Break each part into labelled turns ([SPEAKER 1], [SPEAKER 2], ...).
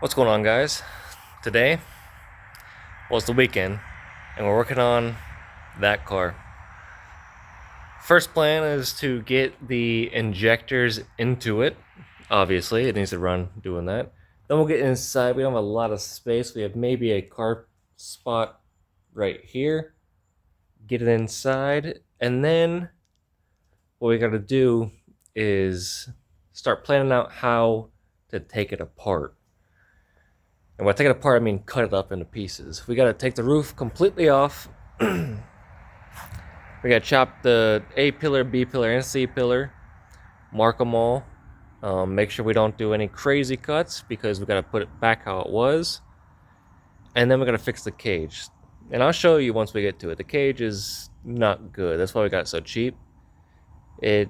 [SPEAKER 1] What's going on, guys? Today was the weekend and we're working on that car. First plan is to get the injectors into it. Obviously it needs to run doing that. Then we'll get inside. We don't have a lot of space. We have maybe a car spot right here. Get it inside, and then what we gotta do is start planning out how to take it apart. And when I take it apart, I mean cut it up into pieces. We gotta take the roof completely off. We gotta chop the A pillar, B pillar, and C pillar. Mark them all. Make sure we don't do any crazy cuts because we gotta put it back how it was. And then we gotta fix the cage. And I'll show you once we get to it. The cage is not good. That's why we got it so cheap. It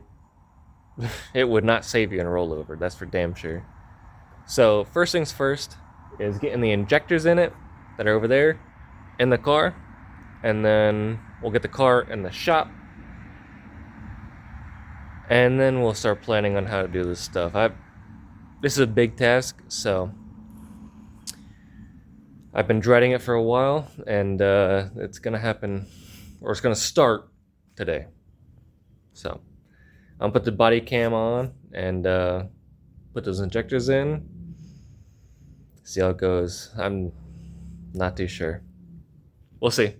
[SPEAKER 1] would not save you in a rollover. That's for damn sure. So first things first is getting the injectors in it that are over there in the car, and then we'll get the car in the shop, and then we'll start planning on how to do this stuff. This is a big task, so I've been dreading it for a while, and it's gonna happen, or it's gonna start today. So I'll put the body cam on and put those injectors in. See how it goes. I'm not too sure. We'll see.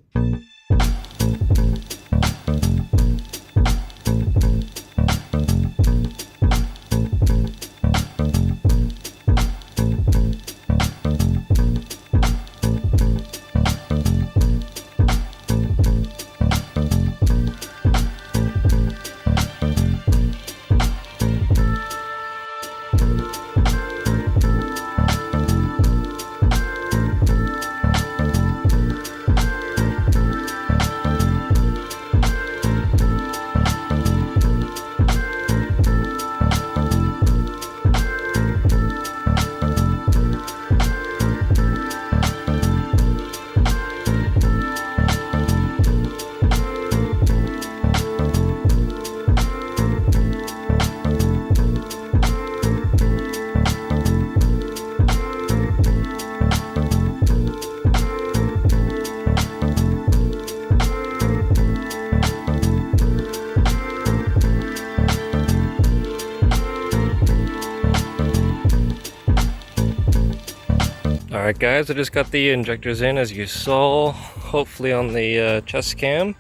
[SPEAKER 1] Alright guys, I just got the injectors in, as you saw, hopefully on the chest cam.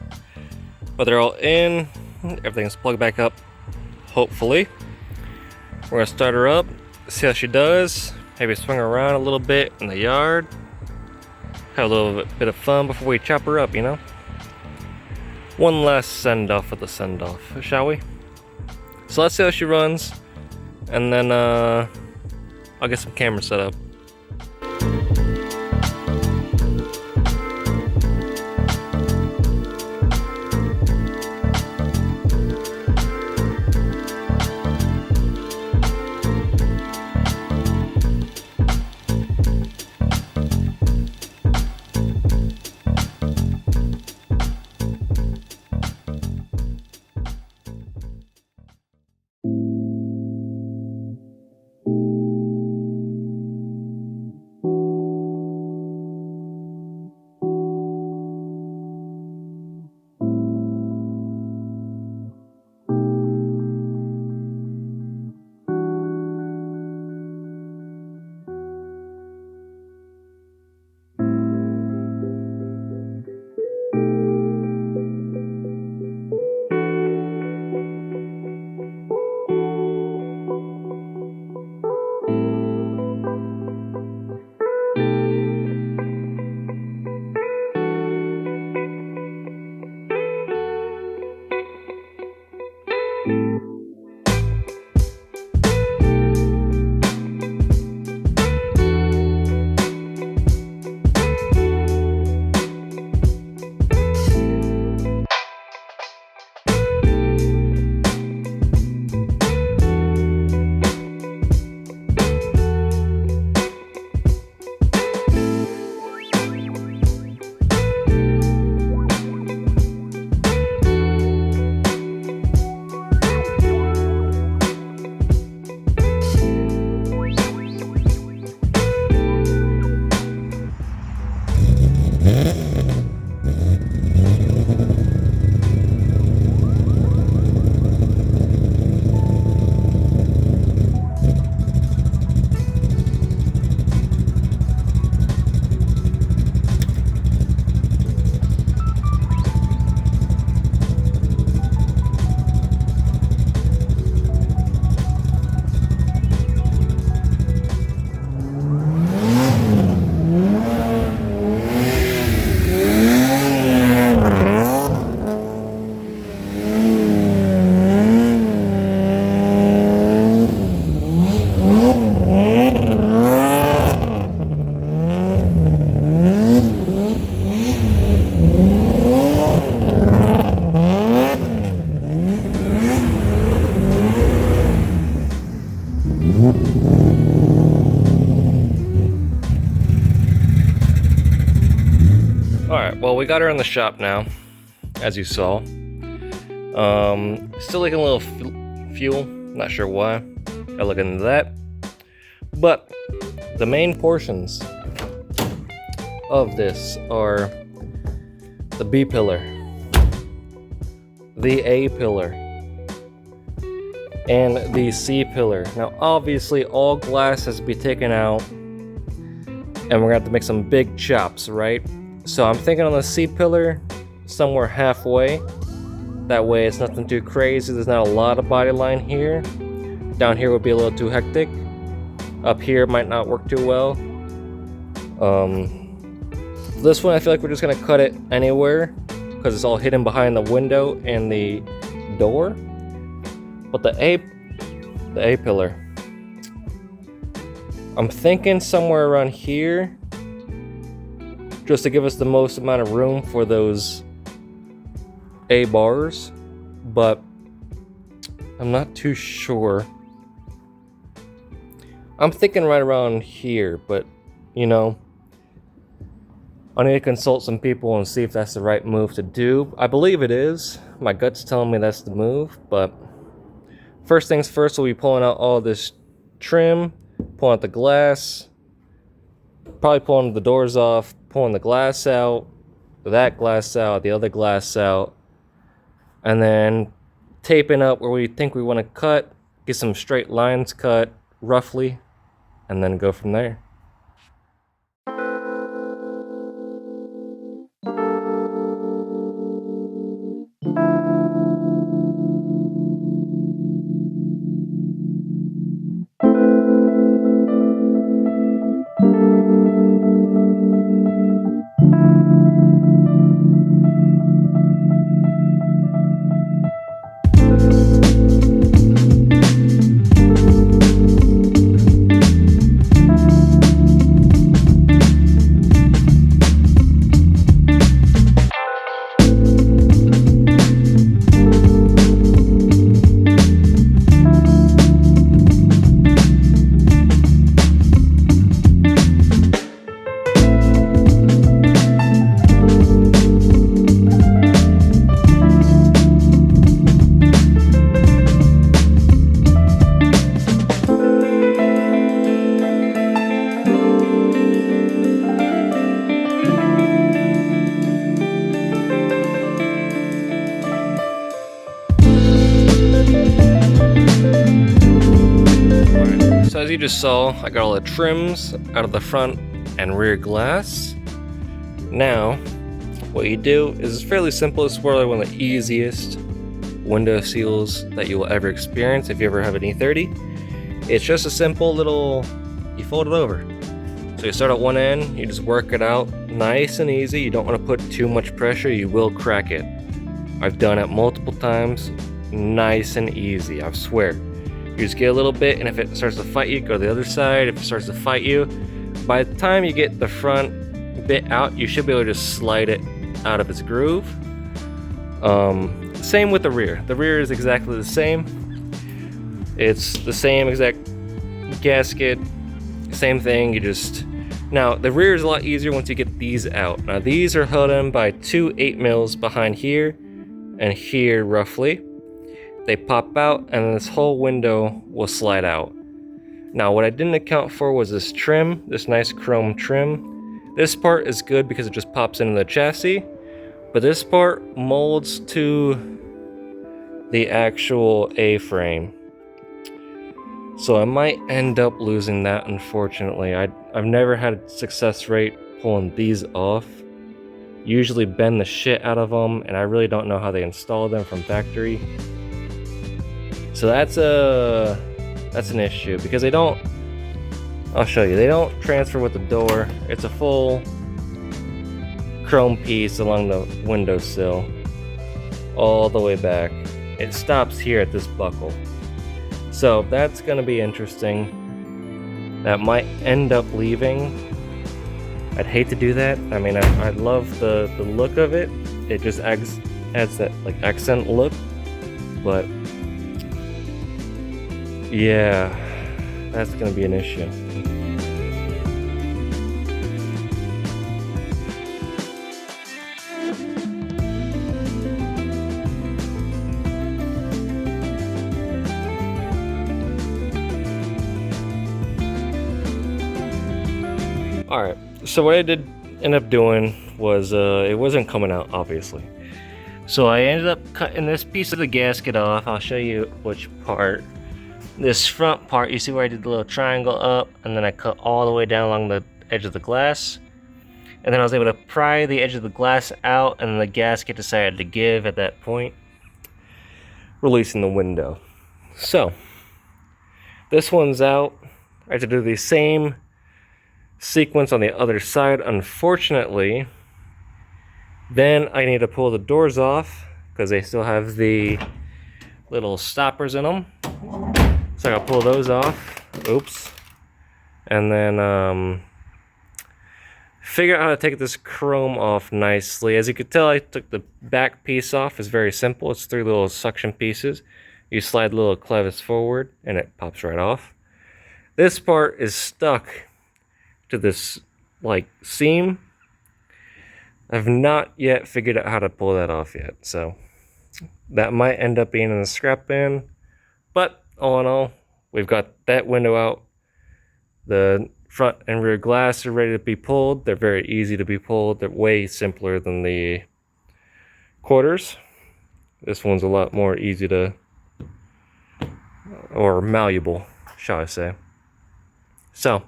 [SPEAKER 1] But they're all in, everything's plugged back up, hopefully. We're gonna start her up, see how she does, maybe swing her around a little bit in the yard. Have a little bit of fun before we chop her up, you know? One last send-off for the send-off, shall we? So let's see how she runs, and then I'll get some cameras set up. Alright, well, we got her in the shop now, as you saw. Still leaking a little fuel, not sure why. I'll look into that. But the main portions of this are the B pillar, the A pillar, and the C pillar. Now obviously all glass has to be taken out, and we're gonna have to make some big chops, right? So I'm thinking on the C pillar, somewhere halfway. That way it's nothing too crazy, there's not a lot of body line here. Down here would be a little too hectic. Up here might not work too well. This one I feel like we're just gonna cut it anywhere because it's all hidden behind the window and the door. But the A pillar, I'm thinking somewhere around here, just to give us the most amount of room for those A bars, but I'm not too sure. I'm thinking right around here, but you know, I need to consult some people and see if that's the right move to do. I believe it is. My gut's telling me that's the move, but first things first, we'll be pulling out all this trim, pulling out the glass, probably pulling the doors off, pulling the glass out, that glass out, the other glass out, and then taping up where we think we want to cut, get some straight lines cut roughly, and then go from there. So as you just saw, I got all the trims out of the front and rear glass. Now, what you do is fairly simple. It's probably one of the easiest window seals that you will ever experience if you ever have an E30. It's just a simple little, you fold it over. So you start at one end, you just work it out nice and easy. You don't want to put too much pressure, you will crack it. I've done it multiple times, nice and easy, I swear. You just get a little bit, and if it starts to fight you, go to the other side. If it starts to fight you, by the time you get the front bit out, you should be able to just slide it out of its groove. Same with the rear. The rear is exactly the same. It's the same exact gasket, same thing. You just, now the rear is a lot easier once you get these out. Now these are held in by two 8mm behind here and here roughly. They pop out and then this whole window will slide out. Now what I didn't account for was this trim, this nice chrome trim. This part is good because it just pops into the chassis, but this part molds to the actual A-frame. So I might end up losing that, unfortunately. I've never had a success rate pulling these off. Usually bend the shit out of them, and I really don't know how they install them from factory. So that's an issue because they don't, I'll show you, they don't transfer with the door. It's a full chrome piece along the windowsill all the way back. It stops here at this buckle. So that's going to be interesting. That might end up leaving. I'd hate to do that. I mean, I love the look of it. It just adds that like accent look, but yeah, that's gonna be an issue. Alright, so what I did end up doing was, it wasn't coming out, obviously. So I ended up cutting this piece of the gasket off. I'll show you which part. This front part, you see where I did the little triangle up, and then I cut all the way down along the edge of the glass. And then I was able to pry the edge of the glass out, and the gasket decided to give at that point, releasing the window. So, this one's out. I have to do the same sequence on the other side, unfortunately. Then I need to pull the doors off because they still have the little stoppers in them. So I gotta pull those off. Oops. And then figure out how to take this chrome off nicely. As you can tell, I took the back piece off. It's very simple. It's 3 little suction pieces. You slide the little clevis forward and it pops right off. This part is stuck to this like seam. I've not yet figured out how to pull that off yet, so that might end up being in the scrap bin. But all in all, we've got that window out. The front and rear glass are ready to be pulled. They're very easy to be pulled. They're way simpler than the quarters. This one's a lot more easy to, or malleable, shall I say. So,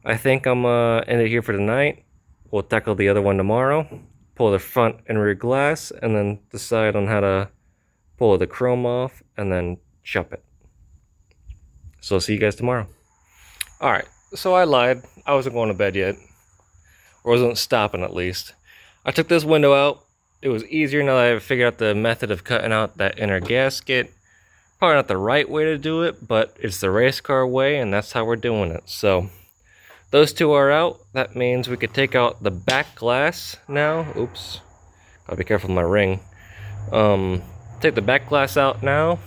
[SPEAKER 1] I think I'm end it here for tonight. We'll tackle the other one tomorrow. Pull the front and rear glass, and then decide on how to pull the chrome off, and then chop it. So I'll see you guys tomorrow. Alright, so I lied. I wasn't going to bed yet. Or wasn't stopping at least. I took this window out. It was easier now that I figured out the method of cutting out that inner gasket. Probably not the right way to do it, but it's the race car way, and that's how we're doing it. So, those two are out. That means we could take out the back glass now. Oops. Gotta be careful with my ring. Take the back glass out now.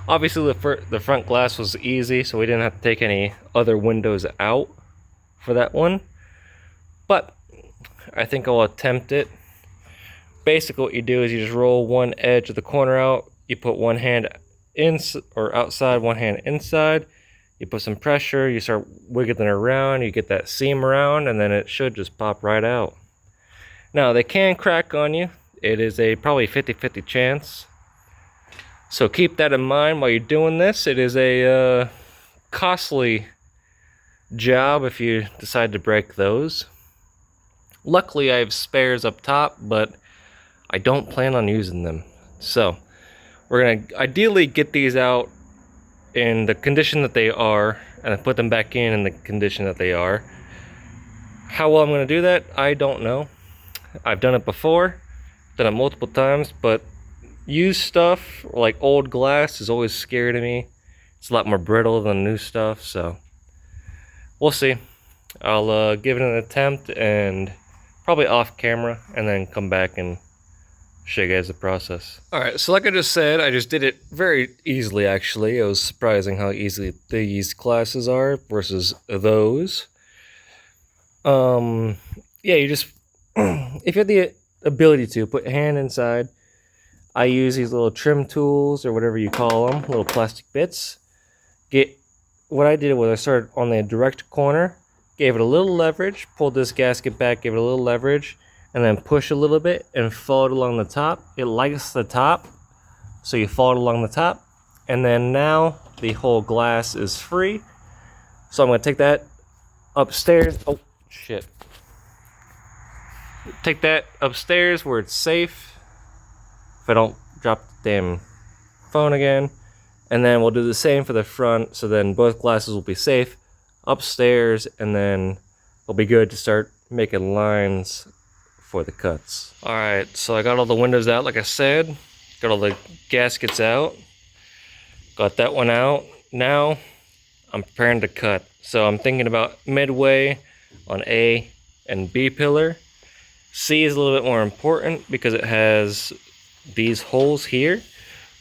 [SPEAKER 1] Obviously, the front glass was easy, so we didn't have to take any other windows out for that one. But I think I'll attempt it. Basically, what you do is you just roll one edge of the corner out. You put one hand in or outside, one hand inside. You put some pressure, you start wiggling around, you get that seam around, and then it should just pop right out. Now, they can crack on you. It is a probably 50-50 chance. So keep that in mind while you're doing this. It is a costly job if you decide to break those. Luckily, I have spares up top, but I don't plan on using them. So, we're going to ideally get these out in the condition that they are, and put them back in the condition that they are. How well I'm going to do that, I don't know. I've done it before, done it multiple times, but used stuff like old glass is always scary to me. It's a lot more brittle than new stuff, so we'll see. I'll give it an attempt, and probably off camera, and then come back and show you guys the process. Alright, so like I just said, I just did it very easily actually. It was surprising how easy these classes are versus those. Yeah, you just, if you have the ability to, put your hand inside. I use these little trim tools, or whatever you call them, little plastic bits. What I did was I started on the direct corner, gave it a little leverage, pulled this gasket back, gave it a little leverage, and then push a little bit and fold along the top. It likes the top, so you fold along the top, and then now the whole glass is free. So I'm going to take that upstairs. Oh shit. Take that upstairs where it's safe, if I don't drop the damn phone again. And then we'll do the same for the front, so then both glasses will be safe upstairs, and then we'll be good to start making lines for the cuts. Alright, so I got all the windows out like I said. Got all the gaskets out. Got that one out. Now I'm preparing to cut. So I'm thinking about midway on A and B pillar. C is a little bit more important because it has these holes here,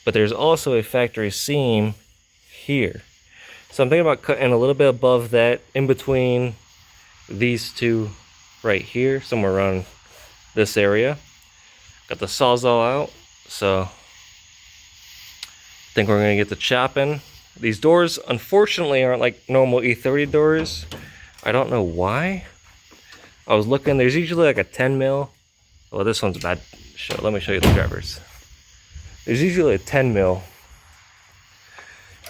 [SPEAKER 1] but there's also a factory seam here. So I'm thinking about cutting a little bit above that, in between these two right here, somewhere around this area. Got the sawzall out, so I think we're gonna get the chopping. These doors unfortunately aren't like normal E30 doors. I don't know why. I was looking, there's usually like a 10 mil. Well, this one's bad. Let me show you the drivers. There's usually a 10 mil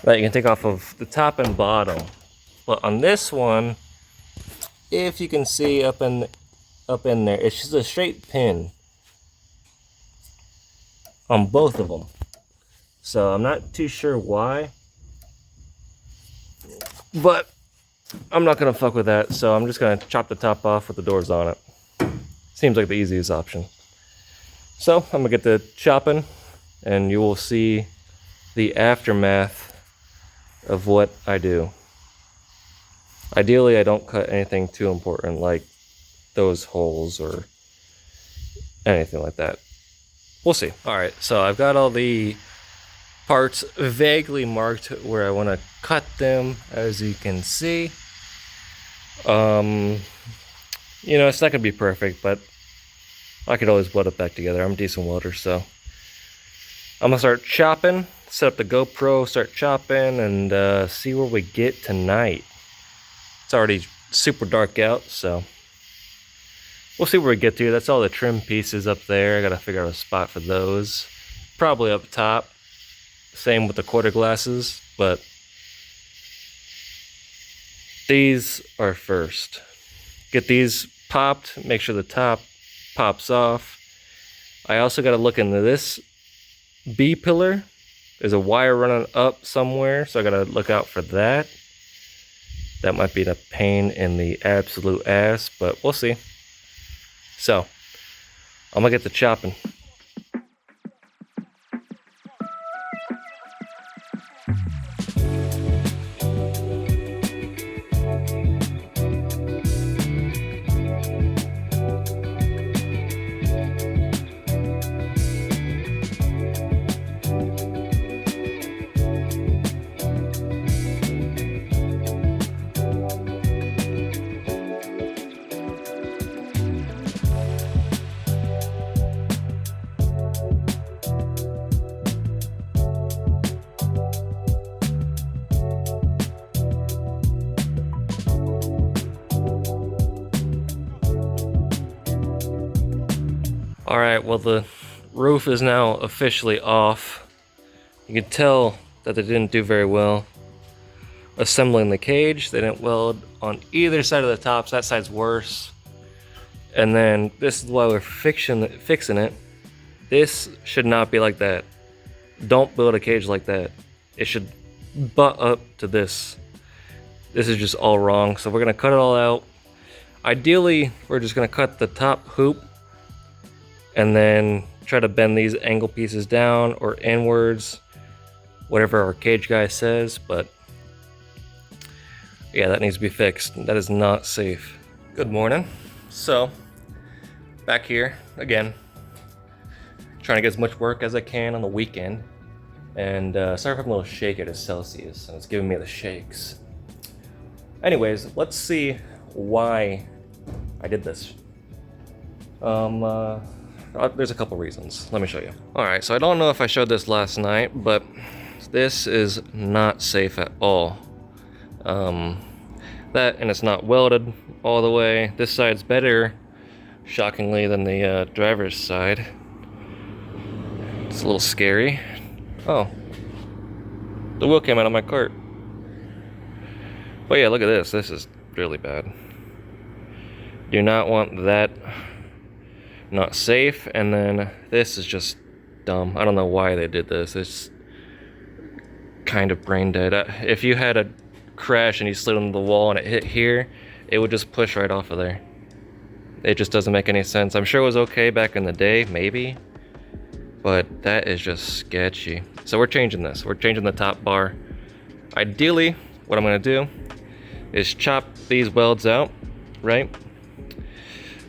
[SPEAKER 1] that you can take off of the top and bottom. But on this one, if you can see up in there, it's just a straight pin on both of them. So I'm not too sure why, but I'm not gonna fuck with that. So I'm just gonna chop the top off with the doors on it. Seems like the easiest option. So I'm gonna get the chopping, and you will see the aftermath of what I do. Ideally, I don't cut anything too important like those holes or anything like that. We'll see. All right, so I've got all the parts vaguely marked where I want to cut them, as you can see. You know, it's not gonna be perfect, but I could always weld it back together. I'm a decent welder, so I'm gonna start chopping, set up the GoPro, start chopping, and see where we get tonight. It's already super dark out, so we'll see where we get to. That's all the trim pieces up there. I gotta figure out a spot for those. Probably up top. Same with the quarter glasses, but these are first. Get these popped, make sure the top pops off. I also gotta look into this B pillar. There's a wire running up somewhere, so I gotta look out for that. That might be a pain in the absolute ass, but we'll see. So, I'm gonna get the chopping. Alright, well, the roof is now officially off. You can tell that they didn't do very well assembling the cage. They didn't weld on either side of the tops. That side's worse. And then this is why we're fixing it. This should not be like that. Don't build a cage like that. It should butt up to this. This is just all wrong. So we're gonna cut it all out. Ideally, we're just gonna cut the top hoop and then try to bend these angle pieces down or inwards, whatever our cage guy says, but yeah, that needs to be fixed. That is not safe. Good morning. So, back here again, trying to get as much work as I can on the weekend, and sorry if I'm a little shaky at Celsius, and it's giving me the shakes. Anyways, let's see why I did this. There's a couple reasons. Let me show you. Alright, so I don't know if I showed this last night, but this is not safe at all. That, and it's not welded all the way. This side's better, shockingly, than the driver's side. It's a little scary. Oh. The wheel came out of my cart. But yeah, look at this. This is really bad. Do not want that. Not safe. And then this is just dumb. I don't know why they did this. It's kind of brain dead. If you had a crash and you slid into the wall and it hit here, it would just push right off of there. It just doesn't make any sense. I'm sure it was okay back in the day, maybe, but that is just sketchy. So we're changing this. We're changing the top bar. Ideally, what I'm gonna do is chop these welds out, right?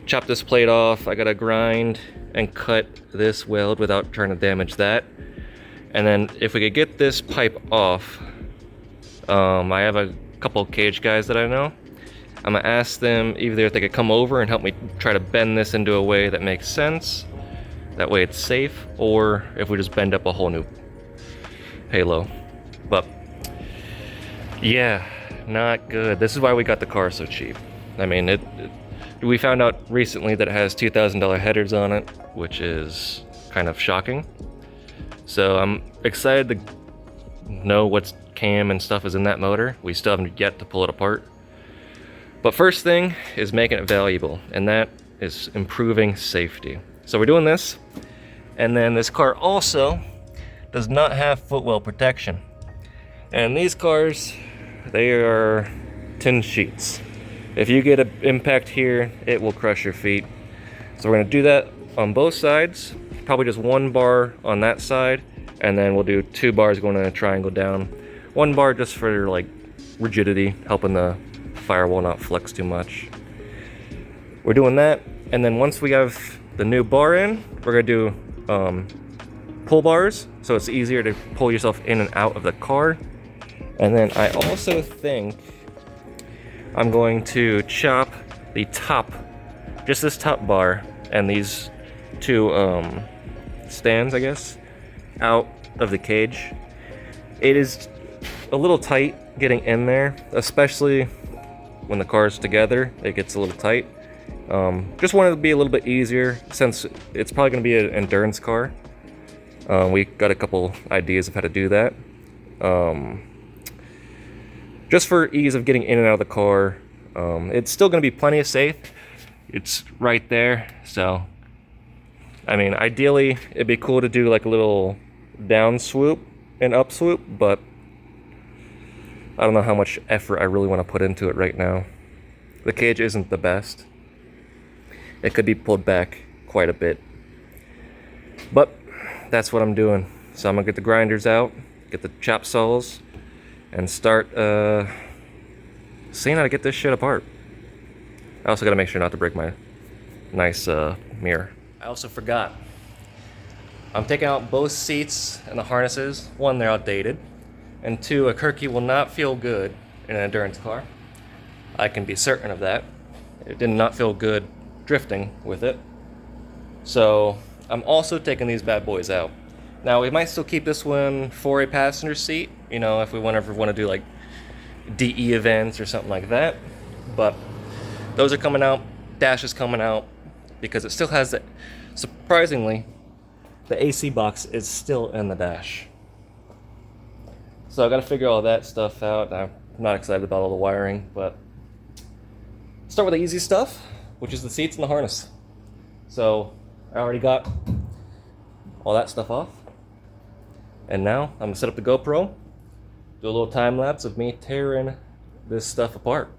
[SPEAKER 1] Chop this plate off. I gotta grind and cut this weld without trying to damage that. And then if we could get this pipe off, I have a couple cage guys that I know. I'm gonna ask them either if they could come over and help me try to bend this into a way that makes sense, that way it's safe, or if we just bend up a whole new halo. But yeah, not good. This is why we got the car so cheap. I mean, we found out recently that it has $2,000 headers on it, which is kind of shocking. So I'm excited to know what's cam and stuff is in that motor. We still haven't yet to pull it apart. But first thing is making it valuable, and that is improving safety. So we're doing this, and then this car also does not have footwell protection. And these cars, they are tin sheets. If you get an impact here, it will crush your feet. So we're gonna do that on both sides, probably just one bar on that side, and then we'll do 2 bars going in a triangle down. 1 bar just for like rigidity, helping the firewall not flex too much. We're doing that, and then once we have the new bar in, we're gonna do pull bars, so it's easier to pull yourself in and out of the car. And then I also think I'm going to chop the top, just this top bar, and these 2 stands, I guess, out of the cage. It is a little tight getting in there, especially when the car's together. It gets a little tight. Just wanted to be a little bit easier since it's probably going to be an endurance car. We got a couple ideas of how to do that. Just for ease of getting in and out of the car. It's still going to be plenty of safe. It's right there, so I mean, ideally it'd be cool to do like a little down swoop and up swoop, but I don't know how much effort I really want to put into it right now. The cage isn't the best. It could be pulled back quite a bit, but that's what I'm doing. So I'm gonna get the grinders out, get the chop saws, and start seeing how to get this shit apart. I also gotta make sure not to break my nice mirror. I also forgot. I'm taking out both seats and the harnesses. 1, they're outdated, and 2, a Kirky will not feel good in an endurance car. I can be certain of that. It did not feel good drifting with it. So I'm also taking these bad boys out. Now we might still keep this one for a passenger seat, you know, if we ever want to do like DE events or something like that. But those are coming out. Dash is coming out because it still has the, surprisingly, the AC box is still in the dash. So I got to figure all that stuff out. I'm not excited about all the wiring, but start with the easy stuff, which is the seats and the harness. So I already got all that stuff off. And now I'm gonna set up the GoPro, do a little time lapse of me tearing this stuff apart.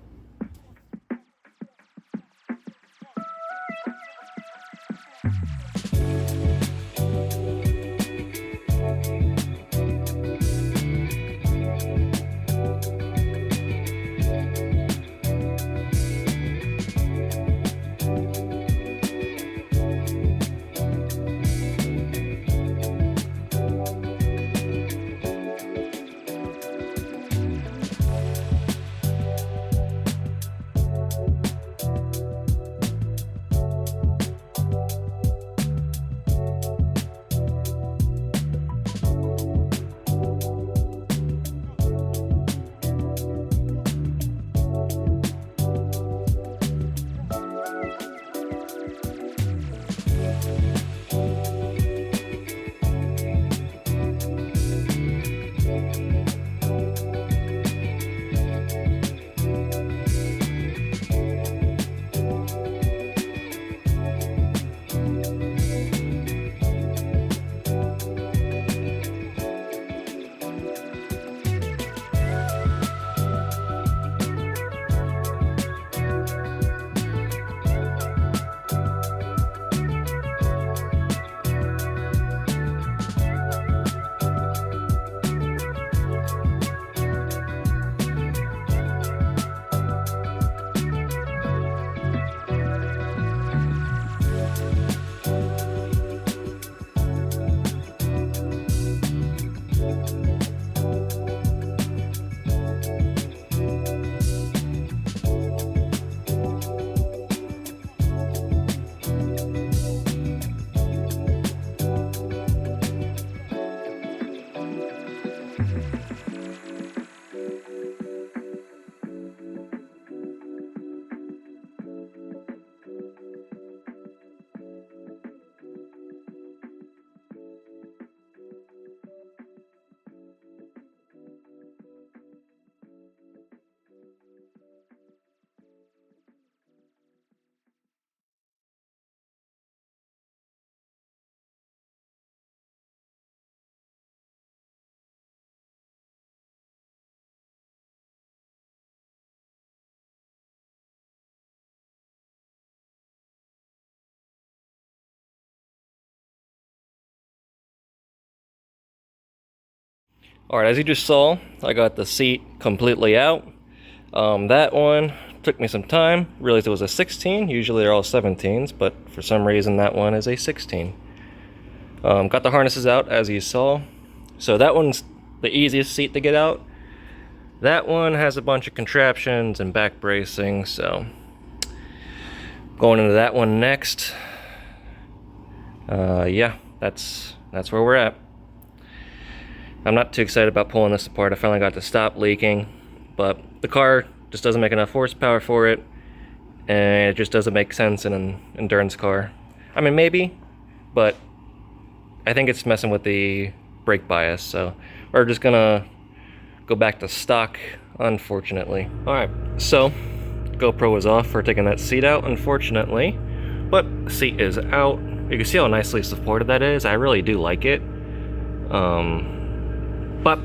[SPEAKER 1] Alright, as you just saw, I got the seat completely out. That one took me some time. Realized it was a 16. Usually they're all 17s, but for some reason that one is a 16. Got the harnesses out, as you saw. So that one's the easiest seat to get out. That one has a bunch of contraptions and back bracing, so going into that one next. Yeah, that's where we're at. I'm not too excited about pulling this apart. I finally got to stop leaking, but the car just doesn't make enough horsepower for it, and it just doesn't make sense in an endurance car. I mean, maybe, but I think it's messing with the brake bias, so we're just gonna go back to stock, unfortunately. Alright, so GoPro was off for taking that seat out, unfortunately, but the seat is out. You can see how nicely supported that is. I really do like it. But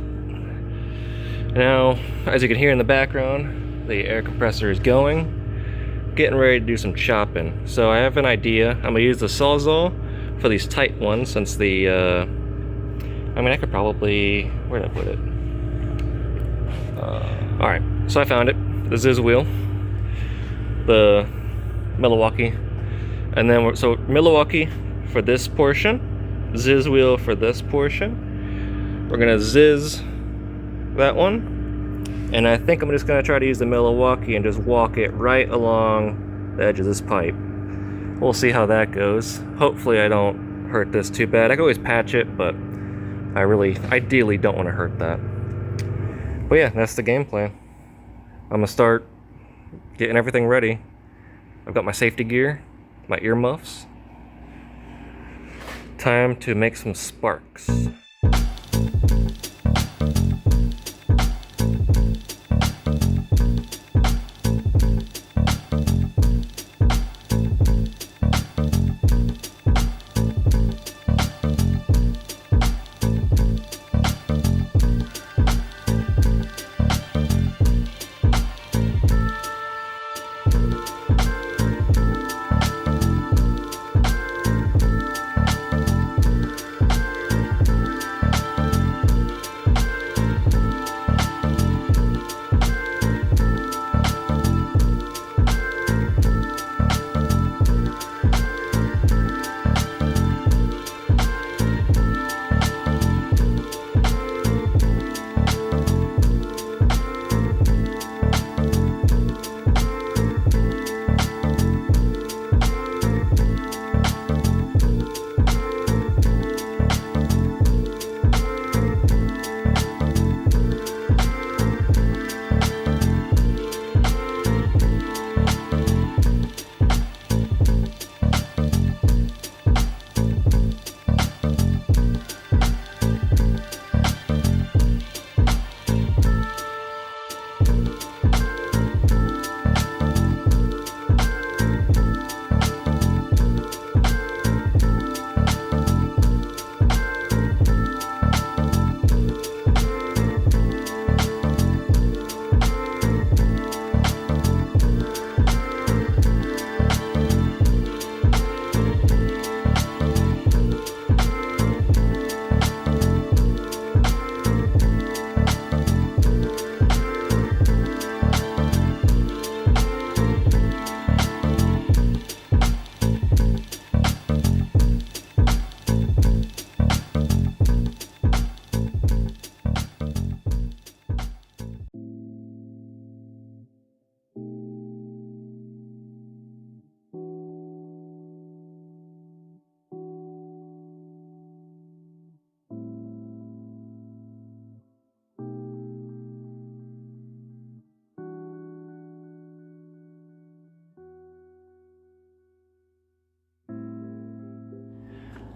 [SPEAKER 1] now, as you can hear in the background, the air compressor is going, getting ready to do some chopping. So I have an idea. I'm gonna use the Sawzall for these tight ones, since the I mean, I could probably, where did I put it? Alright, so I found it. The Ziz wheel, the Milwaukee, and then so Milwaukee for this portion, Ziz wheel for this portion. We're gonna Ziz that one, and I think I'm just gonna try to use the Milwaukee and just walk it right along the edge of this pipe. We'll see how that goes. Hopefully I don't hurt this too bad. I can always patch it, but I really, ideally don't want to hurt that. But yeah, that's the game plan. I'm gonna start getting everything ready. I've got my safety gear, my earmuffs. Time to make some sparks.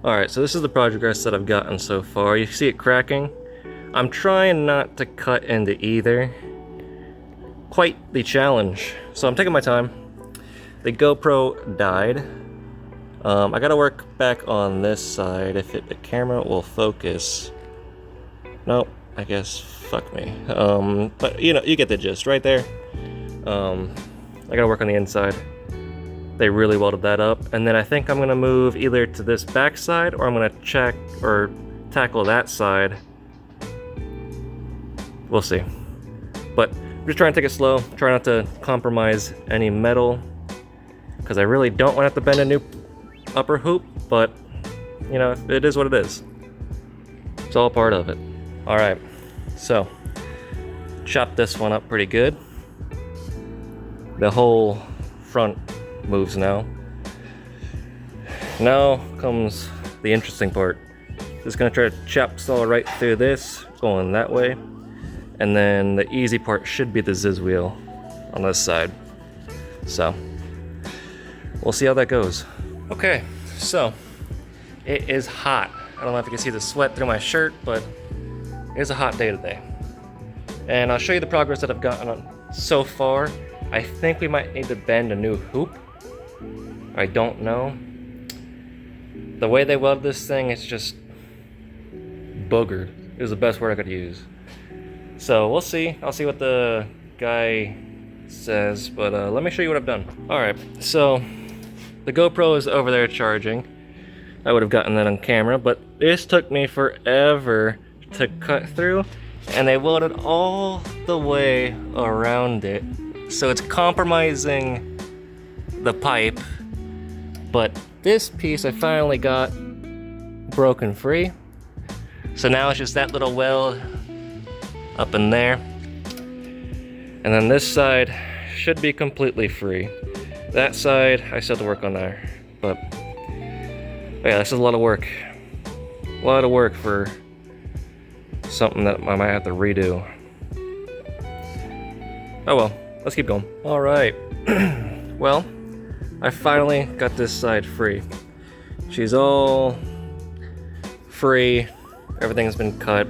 [SPEAKER 1] Alright, so this is the progress that I've gotten so far. You see it cracking. I'm trying not to cut into either. Quite the challenge. So I'm taking my time. The GoPro died. I gotta work back on this side if the camera will focus. Nope, I guess fuck me. But you know, you get the gist right there. I gotta work on the inside. They really welded that up, and then I think I'm gonna move either to this back side, or I'm gonna check or tackle that side we'll see. But I'm just trying to take it slow, try not to compromise any metal, because I really don't want to have to bend a new upper hoop, but you know, it is what it is. It's all part of it. All right, so chop this one up pretty good. The whole front moves now. Now comes the interesting part. Just gonna try to chop saw right through this, going that way. And then the easy part should be the Ziz wheel on this side. So, we'll see how that goes. Okay, so it is hot. I don't know if you can see the sweat through my shirt, but it's a hot day today. And I'll show you the progress that I've gotten on so far. I think we might need to bend a new hoop. I don't know. The way they welded this thing, it's just boogered is the best word I could use. So we'll see. I'll see what the guy says, but let me show you what I've done. All right, so the GoPro is over there charging. I would have gotten that on camera, but this took me forever to cut through, and they welded all the way around it. So it's compromising the pipe, but this piece I finally got broken free. So now it's just that little weld up in there. And then this side should be completely free. That side, I still have to work on there. But yeah, this is a lot of work. A lot of work for something that I might have to redo. Oh well, let's keep going. All right, well, I finally got this side free. She's all free, everything's been cut.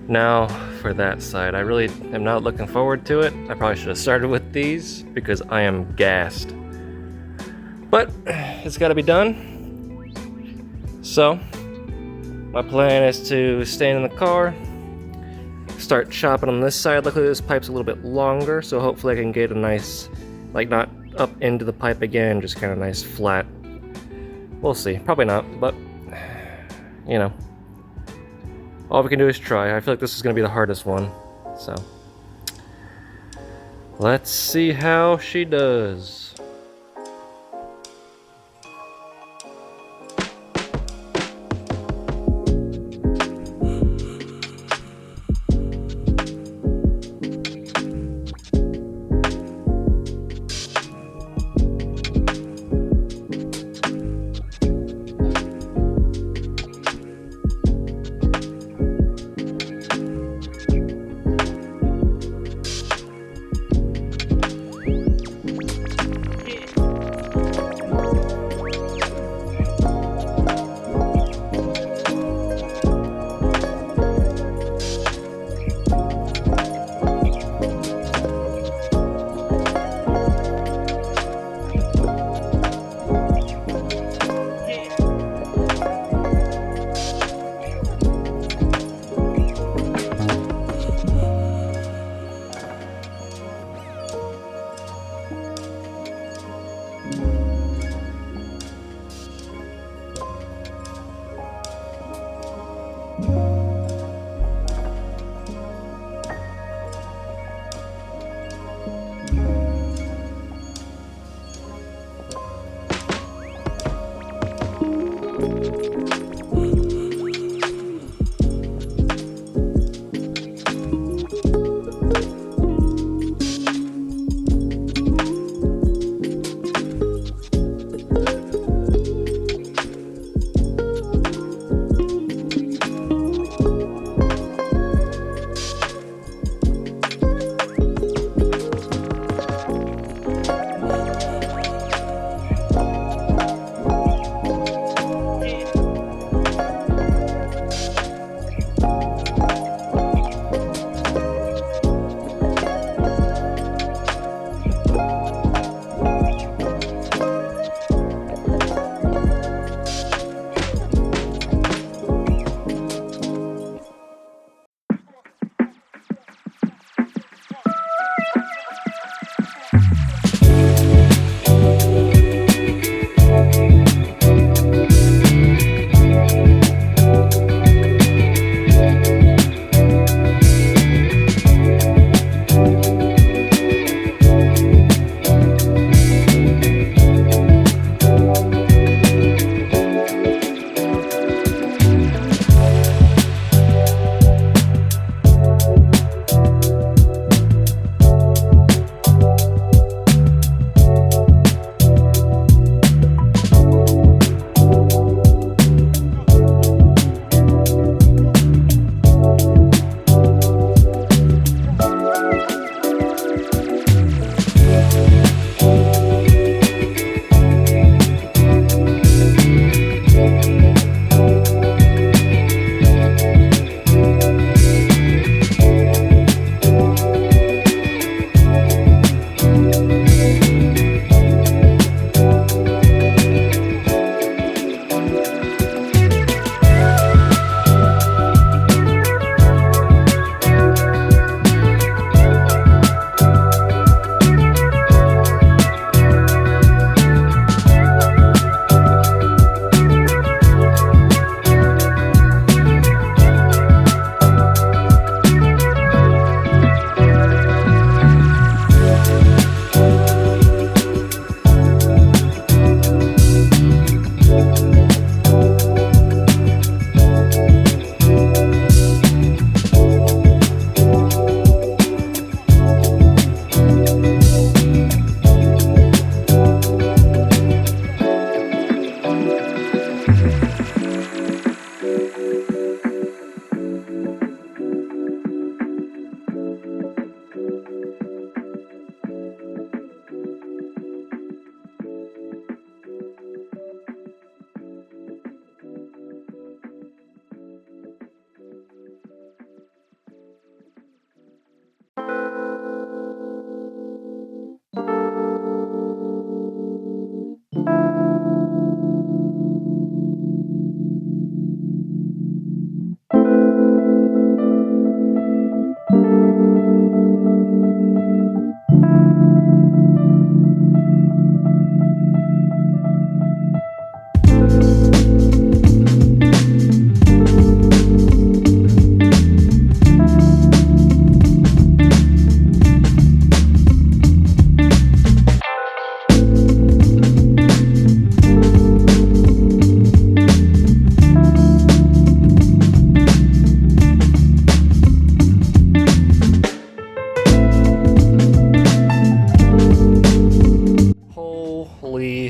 [SPEAKER 1] Now for that side, I really am not looking forward to it. I probably should have started with these because I am gassed. But it's gotta be done. So, my plan is to stay in the car, start chopping on this side. Luckily this pipe's a little bit longer, so hopefully I can get a nice, like not up into the pipe again, just kind of nice flat. We'll see, probably not, but you know, all we can do is try. I feel like this is gonna be the hardest one, so let's see how she does.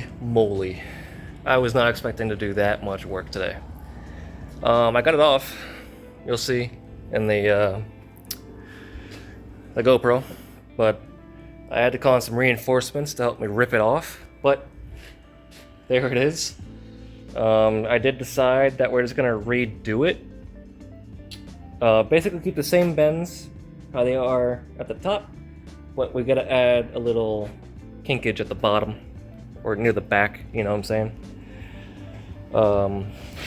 [SPEAKER 1] Holy moly. I was not expecting to do that much work today. I got it off. You'll see in the GoPro, but I had to call in some reinforcements to help me rip it off, but there it is. I did decide that we're just gonna redo it. Basically keep the same bends how they are at the top, but we gotta add a little kinkage at the bottom or near the back, you know what I'm saying?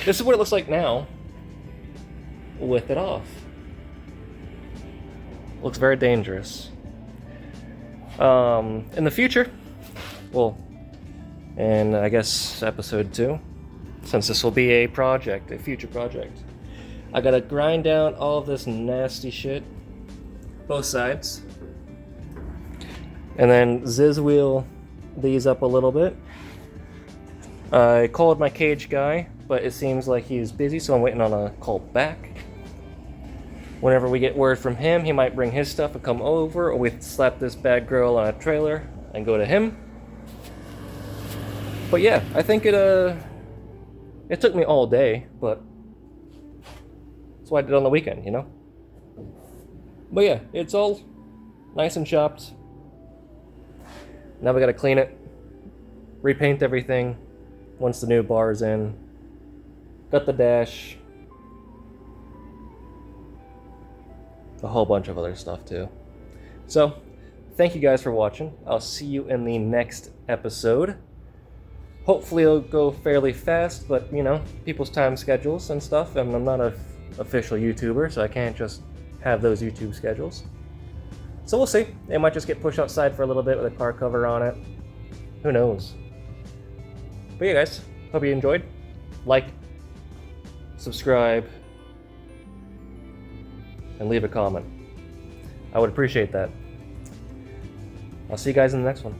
[SPEAKER 1] This is what it looks like now with it off. Looks very dangerous. In the future, well, and I guess episode 2, since this will be a project, a future project, I gotta grind down all of this nasty shit, both sides, and then ziz wheel these up a little bit. I called my cage guy, but it seems like he's busy, so I'm waiting on a call back. Whenever we get word from him, he might bring his stuff and come over, or we slap this bad girl on a trailer and go to him. But yeah, I think it took me all day, but that's what I did on the weekend, you know? But yeah, it's all nice and chopped. Now we gotta clean it, repaint everything once the new bar is in, got the dash, a whole bunch of other stuff too. So, thank you guys for watching. I'll see you in the next episode. Hopefully it'll go fairly fast, but you know, people's time schedules and stuff, and I'm not an official YouTuber, so I can't just have those YouTube schedules. So we'll see. It might just get pushed outside for a little bit with a car cover on it. Who knows? But yeah guys, hope you enjoyed. Like, subscribe, and leave a comment. I would appreciate that. I'll see you guys in the next one.